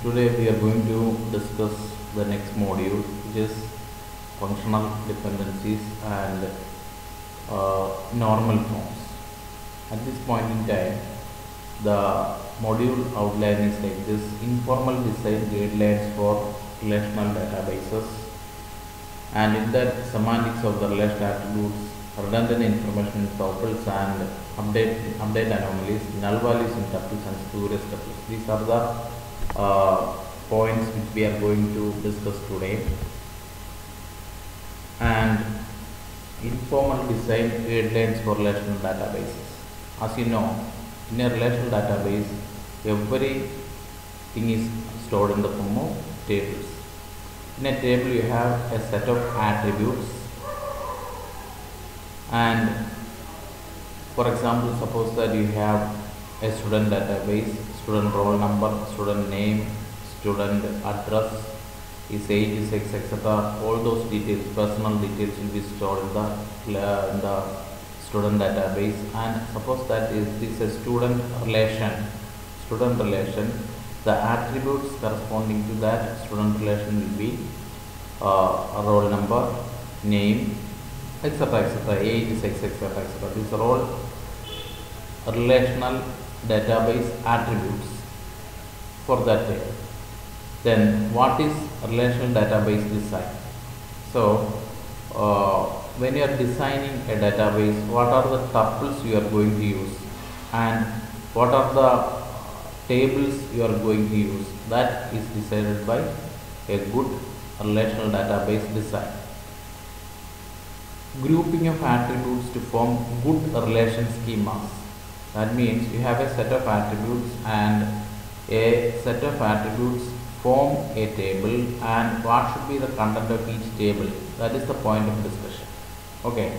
Today we are going to discuss the next module, which is functional dependencies and normal forms. At this point in time, the module outline is like this: informal design guidelines for relational databases, and in that semantics of the relational attributes, redundant information in tuples, and update anomalies, null values in tuples and spurious tuples. These are the points which we are going to discuss today. And informal design guidelines for relational databases. As you know, in a relational database, everything is stored in the form of tables. In a table, you have a set of attributes, and for example, suppose that you have a student database, student roll number, student name, student address, his age is X, etc. All those details, personal details, will be stored in the student database. And suppose that is a student relation, the attributes corresponding to that student relation will be roll number, name, etc., age is X, etc. These are all relational database attributes for that table. Then what is relational database design? So when you are designing a database, what are the tuples you are going to use and what are the tables you are going to use? That is decided by a good relational database design. Grouping of attributes to form good relation schemas. That means you have a set of attributes, and a set of attributes form a table, and what should be the content of each table? That is the point of discussion. Okay,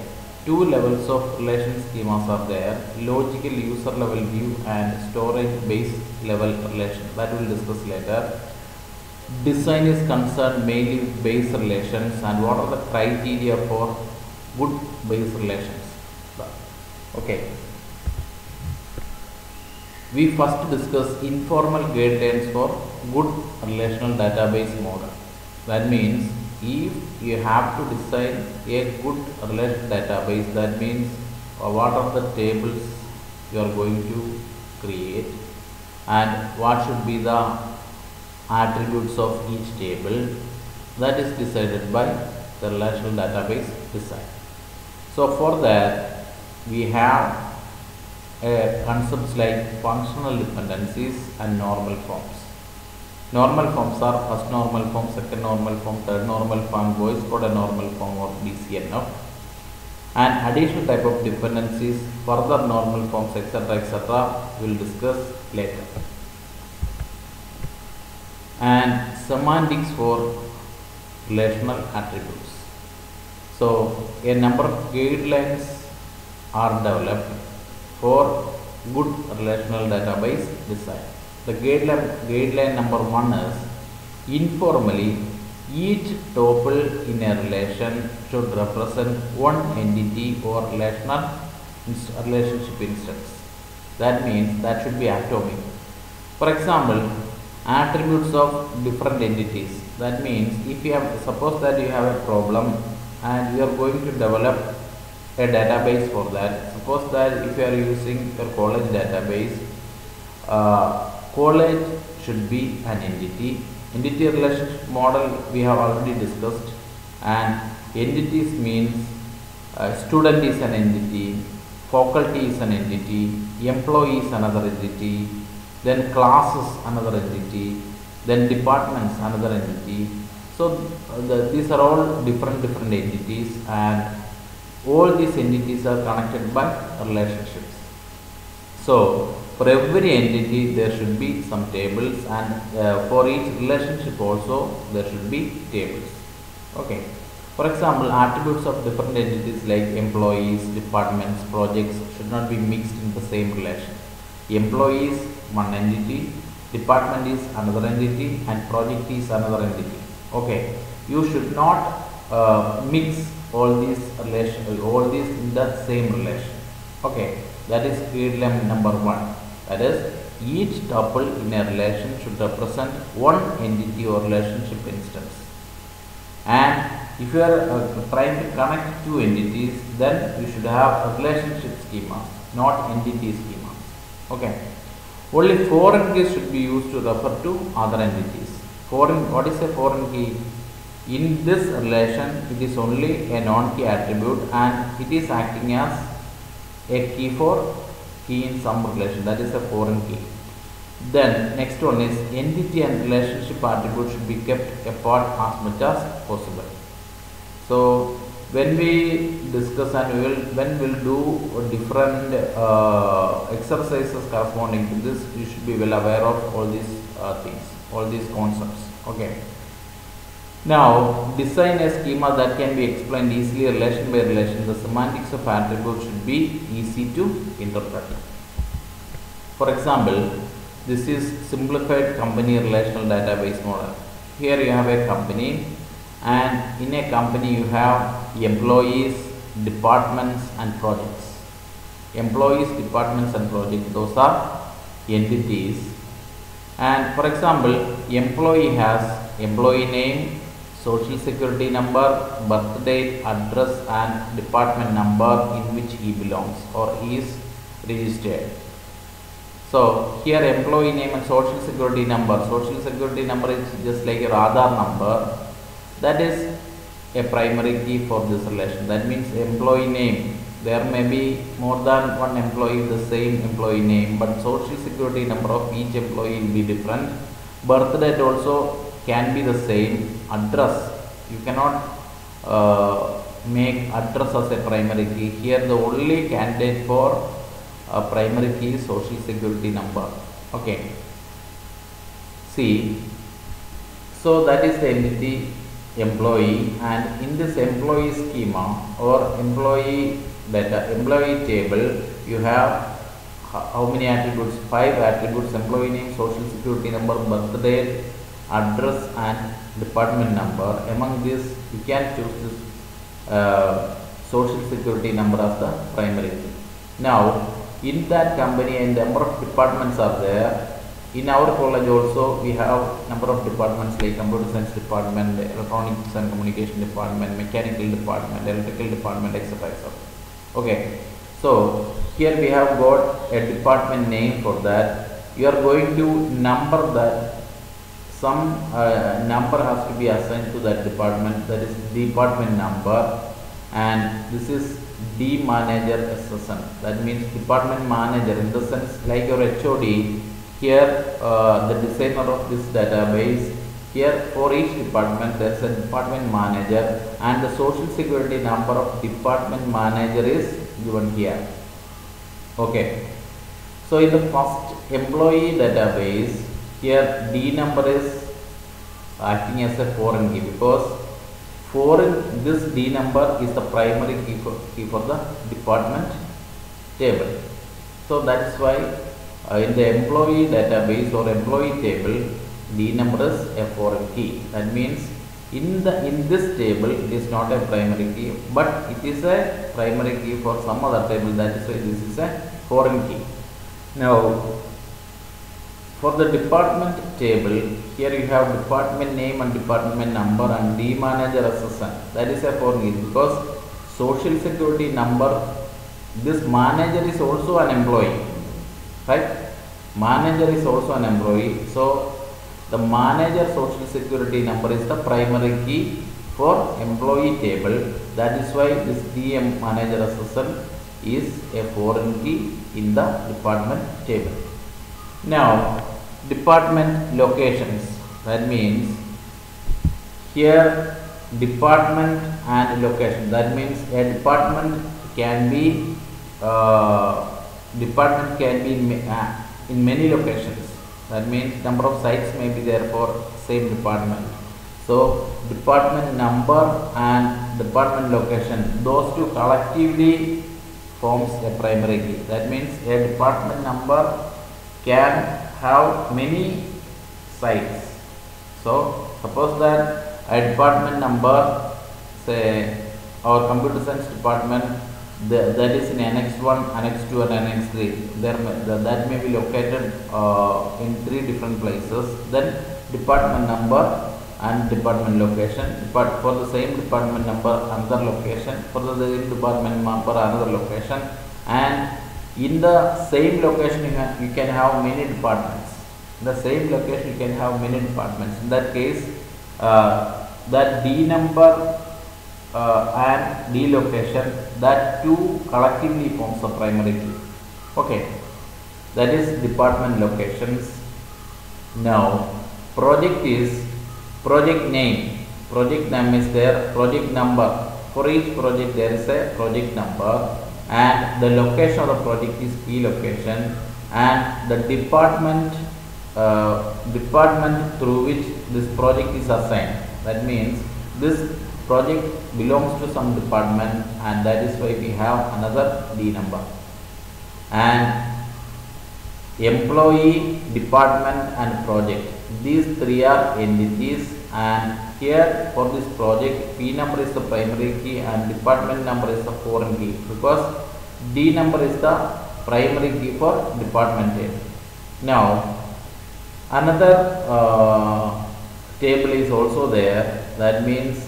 two levels of relation schemas are there: logical user level view and storage based level relation. That we will discuss later. Design is concerned mainly with base relations, and what are the criteria for good base relations? Okay. We first discuss informal guidelines for good relational database model. That means if you have to design a good relational database, that means what are the tables you are going to create and what should be the attributes of each table, that is decided by the relational database design. So for that we have concepts like functional dependencies and normal forms. Normal forms are first normal form, second normal form, third normal form, voice code normal form, or BCNF. And additional type of dependencies, further normal forms, etc. we will discuss later. And semantics for relational attributes. So a number of guidelines are developed for good relational database design. The guideline number 1 is informally each tuple in a relation should represent one entity or relationship instance. That means that should be atomic. For example, attributes of different entities. That means if you have, suppose that you have a problem and you are going to develop a database for that. Suppose that if you are using your college database, college should be an entity. Entity relationship model we have already discussed, and entities means student is an entity, faculty is an entity, employee is another entity, then classes another entity, then departments another entity. So these are all different entities, and all these entities are connected by relationships. So for every entity there should be some tables, and for each relationship also there should be tables. Okay. For example, attributes of different entities like employees, departments, projects should not be mixed in the same relation. Employee is one entity, department is another entity, and project is another entity. Okay. You should not mix all these in the same relation. Okay, that is guideline number 1. That is each tuple in a relation should represent one entity or relationship instance. And if you are trying to connect two entities, then you should have relationship schemas, not entity schemas. Okay. Only foreign keys should be used to refer to other entities. What is a foreign key? In this relation, it is only a non-key attribute and it is acting as a key in some relation. That is a foreign key. Then next one is entity and relationship attributes should be kept apart as much as possible. So when we discuss and when we will do different exercises corresponding to this, you should be well aware of all these things, all these concepts. Okay. Now design a schema that can be explained easily relation by relation. The semantics of attributes should be easy to interpret. For example, this is simplified company relational database model. Here you have a company, and in a company you have employees, departments and projects. Employees, departments and projects, those are entities. And for example, employee has employee name, social security number, birth date, address and department number in which he belongs or he is registered. So here employee name and social security number. Social security number is just like your Aadhaar number. That is a primary key for this relation. That means employee name. There may be more than one employee with the same employee name, but social security number of each employee will be different. Birth date also can be the same. Address, you cannot make address as a primary key. Here the only candidate for a primary key is social security number. Okay. See, so that is the entity employee, and in this employee schema or employee table, you have how many attributes? 5 attributes: employee name, social security number, birth date, address and department number. Among these you can choose this social security number as the primary key. Now in that company a number of departments are there. In our college also we have number of departments like computer science department, electronics and communication department, mechanical department, electrical department, etc. Okay, so here we have got a department name for that. You are going to number that. Some number has to be assigned to that department, that is department number, and this is D manager SSN. That means department manager, in the sense like your HOD. Here the designer of this database, here for each department there is a department manager, and the social security number of department manager is given here. Okay, so in the first employee database, here D number is acting as a foreign key, because this D number is the primary key for the department table. So that is why in the employee database or employee table, D number is a foreign key. That means in this table it is not a primary key, but it is a primary key for some other table. That is why this is a foreign key. Now for the department table, here you have department name and department number and D manager SSN. That is a foreign key, because social security number, this manager is also an employee, right? Manager is also an employee. So the manager social security number is the primary key for employee table. That is why this DM manager SSN is a foreign key in the department table. Now department locations, that means here department and location. That means a department can be in many locations. That means number of sites may be there for same department. So department number and department location, those two collectively forms a primary key. That means a department number can have many sites. So suppose that a department number, say our computer science department that is in annex 1, annex 2 and annex 3. That may be located in 3 different places. Then department number and department location, but for the same department number another location, for the same department number another location, and in the same location you can have many departments. In the same location you can have many departments. In that case, that D number and D location, that two collectively forms the primary key. Okay, that is department locations. Now project is project name. Project name is there, project number. For each project there is a project number, and the location of the project is P location, and the department through which this project is assigned. That means this project belongs to some department, and that is why we have another D number. And employee, department and project, these three are entities, and here for this project P number is the primary key and department number is the foreign key, because D number is the primary key for department table. Now another table is also there. That means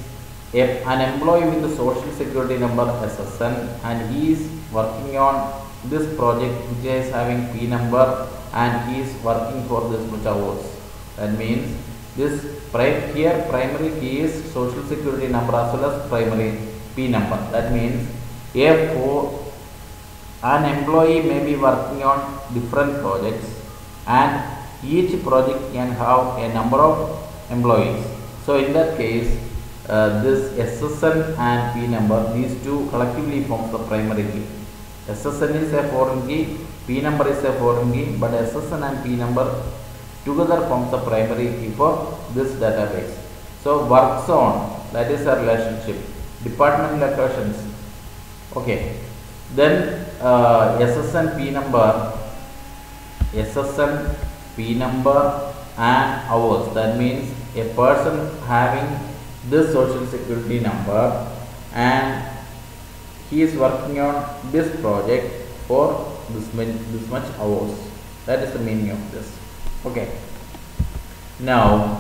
if an employee with the social security number SSN, and he is working on this project which is having P number, and he is working for this much hours. That means this here primary key is social security number as well as primary P number. That means if an employee may be working on different projects, and each project can have a number of employees. So in that case, this SSN and P number, these two collectively forms the primary key. SSN is a foreign key, P number is a foreign key, but SSN and P number together forms the primary key for this database. So work zone, that is a relationship. Department locations. Okay. Then SSN P number and hours. That means a person having this social security number, and he is working on this project for this much hours. That is the meaning of this. Okay. Now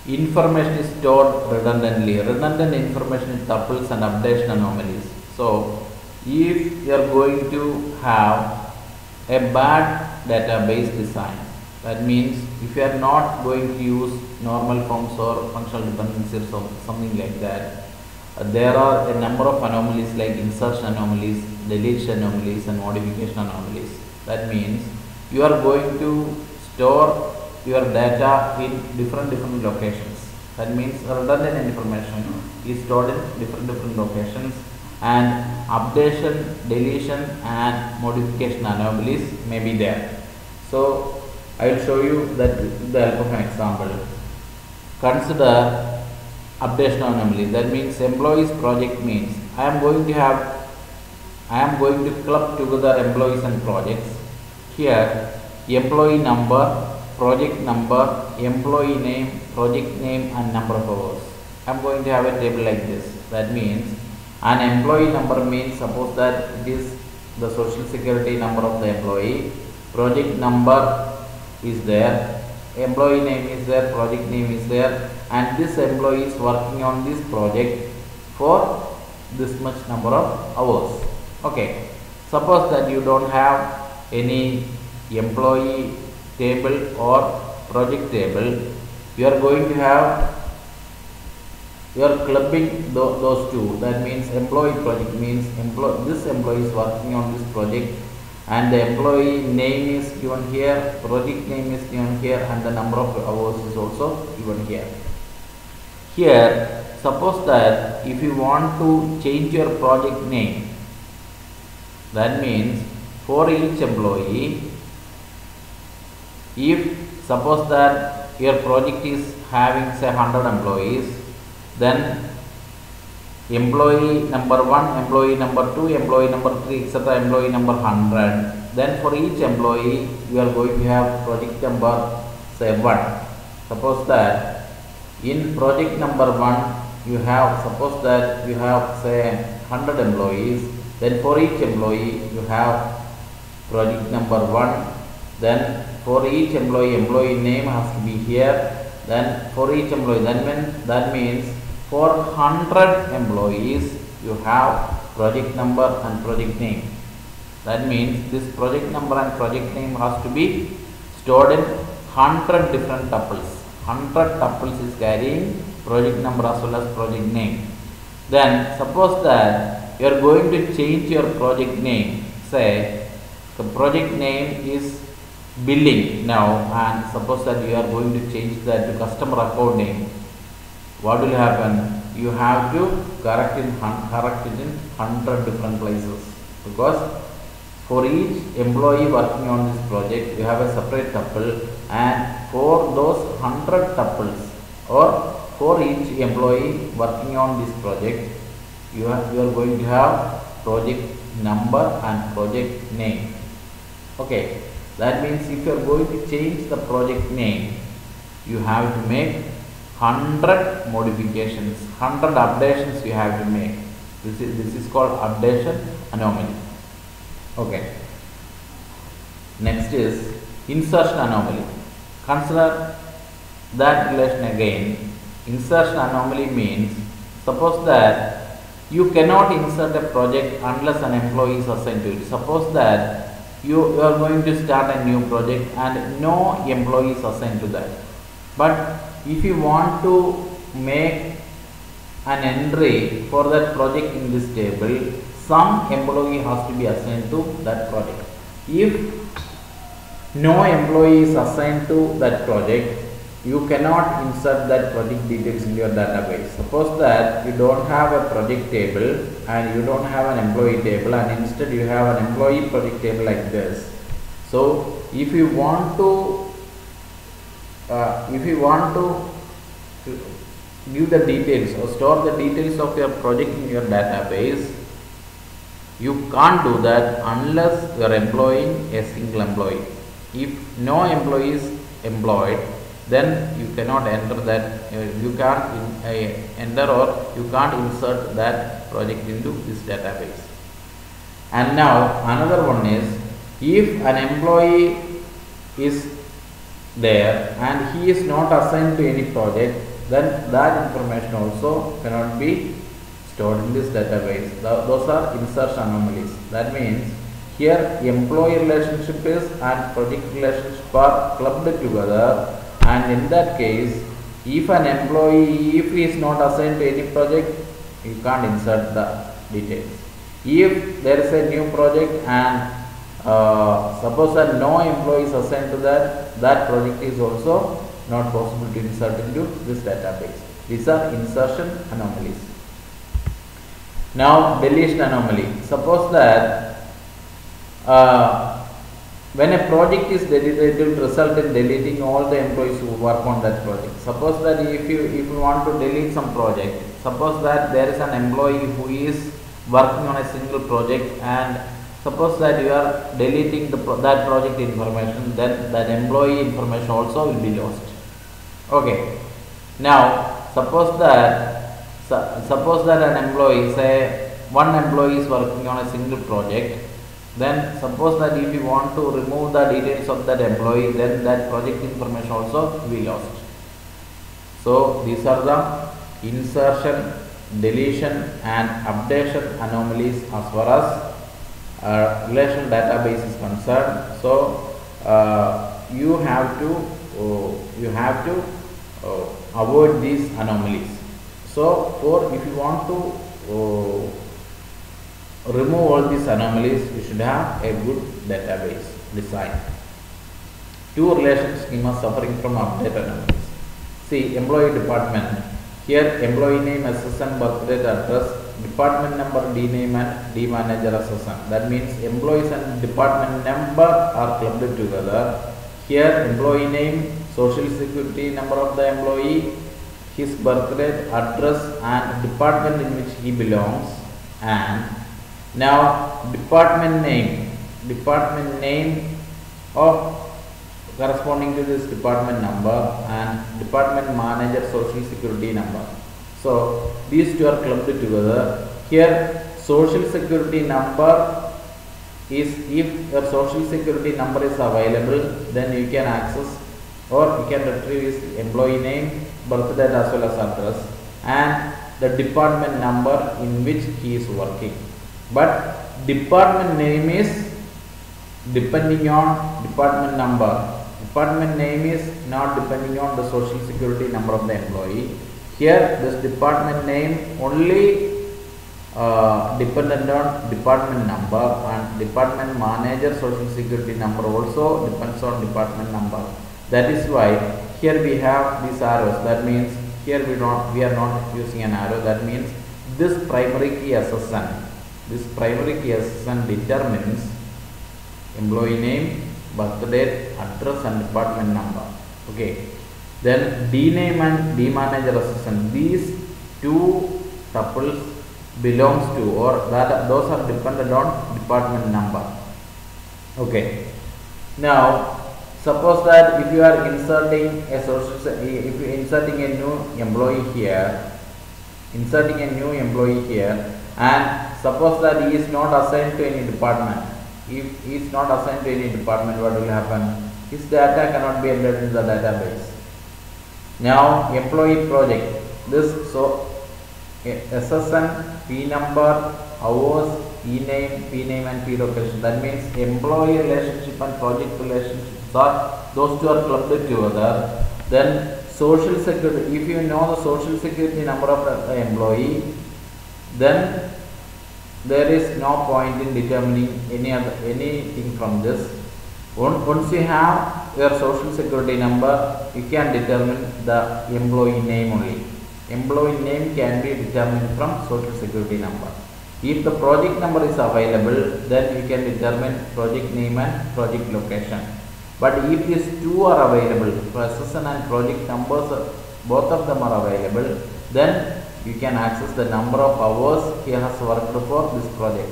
information is stored redundantly. Redundant information is tuples and updation anomalies. So if you are going to have a bad database design, that means if you are not going to use normal forms or functional dependencies or something like that, there are a number of anomalies like insertion anomalies, deletion anomalies and modification anomalies. That means you are going to store your data in different locations. That means redundant information is stored in different locations, and updation, deletion and modification anomalies may be there. So I will show you that with the help of an example. Consider updation anomaly. That means employees project means I am going to club together employees and projects. Here employee number, project number, employee name, project name and number of hours. I am going to have a table like this. That means an employee number means, suppose that it is the social security number of the employee, project number is there, employee name is there, project name is there, and this employee is working on this project for this much number of hours. Okay, suppose that you don't have any employee table or project table, you are going to have, you are clubbing those two. That means employee project means this employee is working on this project, and the employee name is given here, project name is given here, and the number of hours is also given here. Here, suppose that if you want to change your project name, that means for each employee, if suppose that your project is having say 100 employees, then employee number 1, employee number 2, employee number 3, etc., employee number 100. Then for each employee you are going to have project number say 1. Suppose that in project number 1 you have, suppose that you have say 100 employees, Then for each employee you have project number 1. Then for each employee name has to be here. Then for each employee, that means for 100 employees you have project number and project name. That means this project number and project name has to be stored in 100 different tuples. 100 tuples is carrying project number as well as project name. Then suppose that you are going to change your project name. Say the project name is billing now, and suppose that you are going to change that to customer account name. What will happen? You have to correct it in 100 different places, because for each employee working on this project you have a separate tuple, and for those 100 tuples, or for each employee working on this project, you are going to have project number and project name. Okay, that means if you are going to change the project name, you have to make 100 modifications, 100 updations you have to make. This is called updation anomaly. Okay. Next is insertion anomaly. Consider that relation again. Insertion anomaly means, suppose that you cannot insert a project unless an employee is assigned to it. Suppose that you are going to start a new project and no employee is assigned to that. But if you want to make an entry for that project in this table, some employee has to be assigned to that project. If no employee is assigned to that project, you cannot insert that project details in your database. Suppose that you don't have a project table and you don't have an employee table, and instead you have an employee project table like this. So if you want to give the details or store the details of your project in your database, you can't do that unless you are employing a single employee. If no employee is employed, then you cannot enter that, you can't enter or you can't insert that project into this database. And now another one is, if an employee is there and he is not assigned to any project, then that information also cannot be stored in this database. Those are insertion anomalies. That means here employee relationship is and project relationship are clubbed together, and in that case, if an employee, if he is not assigned to any project, you can't insert the details. If there is a new project and suppose that no employee is assigned to that project is also not possible to insert into this database. These are insertion anomalies. Now deletion anomaly. Suppose that when a project is deleted, it will result in deleting all the employees who work on that project. Suppose that if you want to delete some project, suppose that there is an employee who is working on a single project, and suppose that you are deleting that project information, then that employee information also will be lost. Okay. Now suppose that an employee, say one employee is working on a single project, then suppose that if you want to remove the details of that employee, then that project information also will be lost. So these are the insertion, deletion and updation anomalies as far as relational database is concerned. So you have to avoid these anomalies. So if you want to remove all these anomalies, you should have a good database design. Two relation schemas suffering from update anomalies. See, employee department. Here employee name, SSN, birth date, address, department number, D name and D manager SSN. That means employees and department number are clubbed together. Here employee name, social security number of the employee, his birth date, address and department in which he belongs, and now department name of corresponding to this department number, and department manager social security number. So these two are clubbed together. Here social security number is, if your social security number is available, then you can access or you can retrieve his employee name, birth date as well as address, and the department number in which he is working. But department name is depending on department number. Department name is not depending on the social security number of the employee. Here this department name only dependent on department number, and department manager social security number also depends on department number. That is why here we have these arrows. That means here we are not using an arrow. That means this primary key SSN, determines employee name, birth date, address and department number. Okay. Then D name and D manager SSN, these two tuples belongs to, or that those are dependent on department number. Okay. Now suppose that if you are inserting a if you are inserting a new employee here, and suppose that he is not assigned to any department. If he is not assigned to any department, what will happen? His data cannot be entered in the database. Now employee project, this, so SSN, P number, hours, P name and P location. That means employee relationship and project relationships are, those two are clubbed together. Then social security, if you know the social security number of the employee, then there is no point in determining anything from this. Once you have your social security number, you can determine the employee name only. Employee name can be determined from social security number. If the project number is available, then you can determine project name and project location. But if these two are available, SSN and project numbers, both of them are available, then you can access the number of hours he has worked for this project.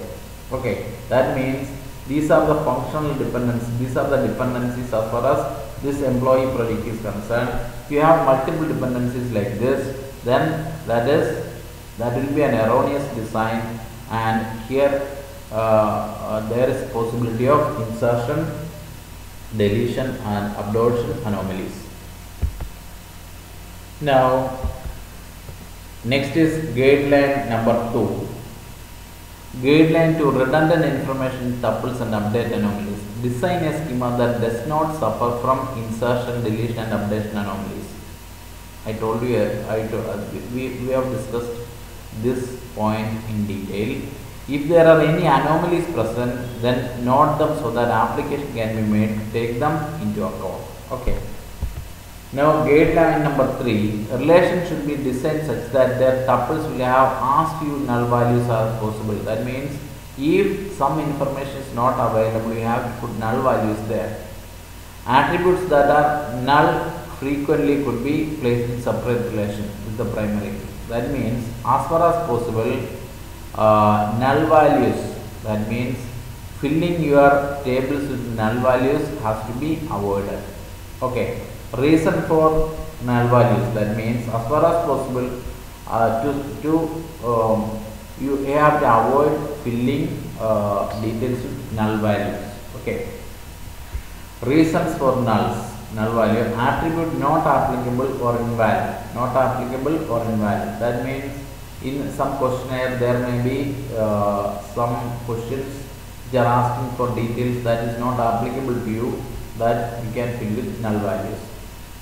Okay, that means these are the functional dependencies. These are the dependencies as far as this employee project is concerned. If you have multiple dependencies like this, then that will be an erroneous design, and here there is possibility of insertion, deletion and updation anomalies. Now next is guideline number 2. Guideline to redundant information tuples and update anomalies. Design a schema that does not suffer from insertion, deletion and updation anomalies. I told you, we have discussed this point in detail. If there are any anomalies present, then note them so that application can be made to take them into account. Okay. Now guideline number 3, relation should be designed such that their tuples will have as few null values as possible. That means if some information is not available, you have to put null values there. Attributes that are null frequently could be placed in separate relation with the primary key. That means as far as possible, null values, that means filling your tables with null values has to be avoided. Okay. Reason for null values, that means as far as possible you have to avoid filling details with null values. Okay. Reasons for null value: attribute not applicable or invalid. That means in some questionnaire there may be some questions which are asking for details that is not applicable to you, that you can fill with null values.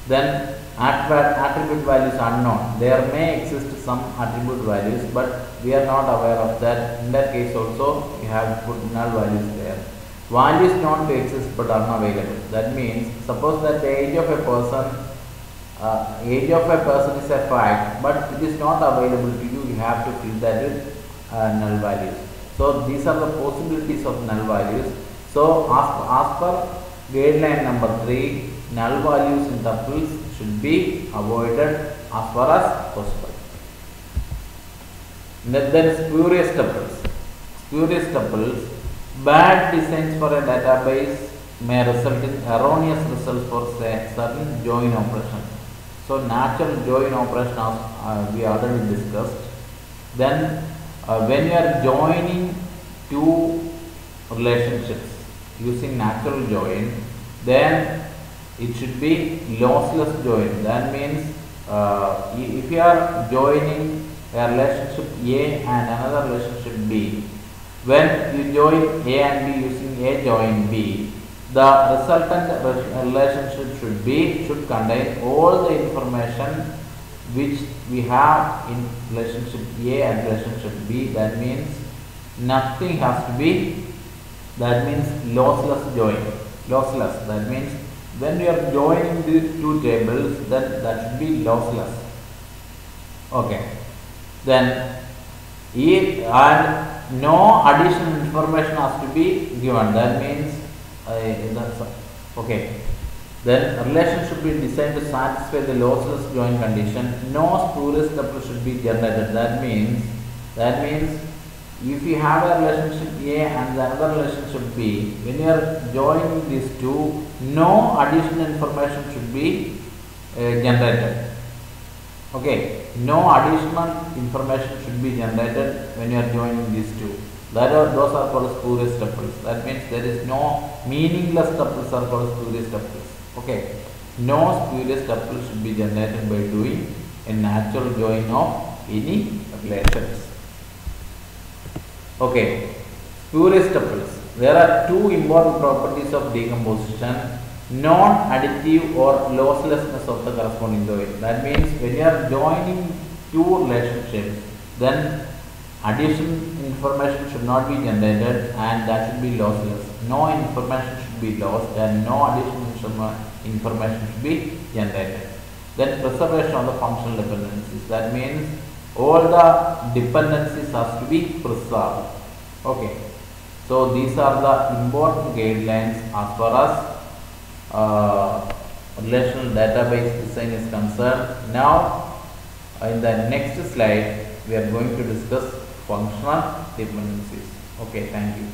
Then attribute values unknown. There may exist some attribute values, but we are not aware of that. In that case also you have to put null values there. Values known to exist but unavailable. That means suppose that the age of a person is a fact, but it is not available to you. You have to fill that with null values. So these are the possibilities of null values. So as per guideline number 3, null values in tuples should be avoided as far as possible. Then spurious tuples. Bad designs for a database may result in erroneous results for certain join operations. So natural join operations we already discussed. Then when you are joining two relationships using natural join, then it should be lossless join. That means if you are joining a relationship A and another relationship B, when you join A and B using A join B, the resultant relationship should contain all the information which we have in relationship A and relationship B. That means nothing has to be, that means lossless join. Lossless, that means when we are joining these two tables, then that should be lossless. Okay. Then and no additional information has to be given. That means okay. Then relation should be designed to satisfy the lossless join condition. No spurious tuple should be generated. That means if you have a relationship A and another relationship B, when you are joining these two, no additional information should be generated. Okay, no additional information should be generated when you are joining these two. Those are called spurious tuples. That means there is no meaningless tuples are called spurious tuples. Okay, no spurious tuple should be generated by doing a natural join of any relations. Okay, spurious tuples. There are two important properties of decomposition: non-additive or losslessness of the corresponding domain. That means when you are joining two relationships, then additional information should not be generated and that should be lossless. No information should be lost and no additional information should be generated. Then preservation of the functional dependencies. That means all the dependencies has to be preserved. Okay. So these are the important guidelines as far as relational database design is concerned. Now in the next slide we are going to discuss functional dependencies. Okay, thank you.